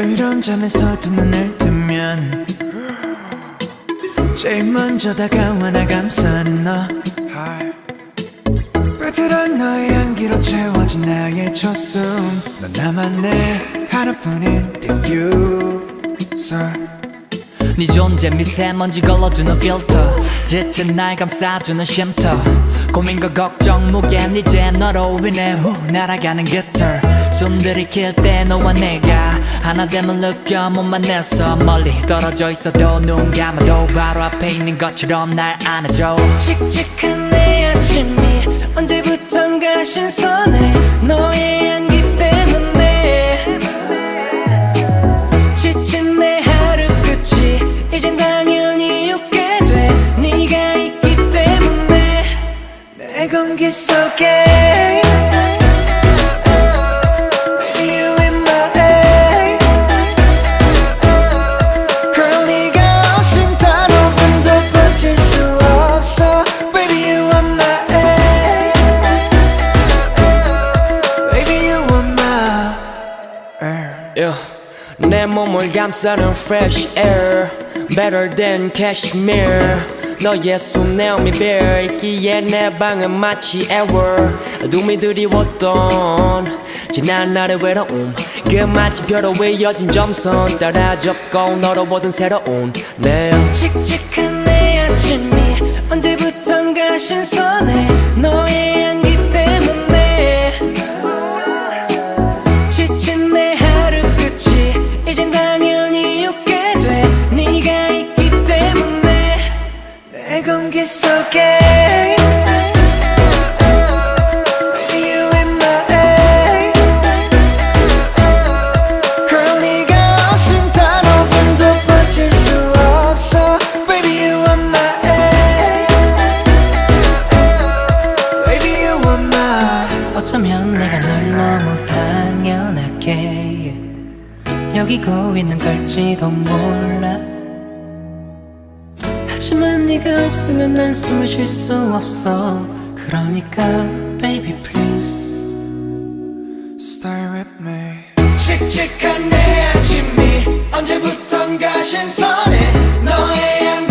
이런 잠에서도 눈을 뜨면 제일 먼저 다가와 나 감싸는 너 불들은 너의 향기로 채워진 나의 첫숨 넌 나만의 하나뿐인 diffuser 네 존재 미세먼지 걸러주는 필터 지친 날 감싸주는 쉼터 고민과 걱정 무게는 이제 너로 인해 후 날아가는 깃털 숨 들이킬 때 너와 내가 하나됨을 느껴 못 만나서 멀리 떨어져 있어도 눈 감아도 바로 앞에 있는 것처럼 날 안아줘 칙칙한 내 아침이 언제부턴가 신선해 너의 향기 때문에 지친 내 하루 끝이 이젠 당연히 웃게 돼 네가 있기 때문에 내 공기 속에 Baby you in my air Girl 네가 없인 단 5분도 버틸 수 없어 Baby you are my air Baby you are my air 내 몸을 감싸는 fresh air Better than cashmere 너의 숨 내음이 bear 있기에 내 방은 마치 ever 눈이 드리웠던 지난 날의 외로움 그 마침표로 이어진 점선 따라잡고 너로 보던 새로운 내 칙칙한 내 아침이 언제부턴가 신선해 너의 향기 때문에 지친 내 하루 끝이 이젠 당연히 웃게 돼 네가 있기 때문에 내 공기 속에 Baby you in my air Girl 네가 없인 단 5분도 버틸 수 없어 Baby you are my air Baby you are my 어쩌면 내가 널 너무 당연하게 여기고 있는 걸지도 몰라 하지만 네가 없으면 난 숨을 쉴 수 없어 그러니까 baby please Stay with me 칙칙한 내 아침이 언제부턴가 신선해 너의 향기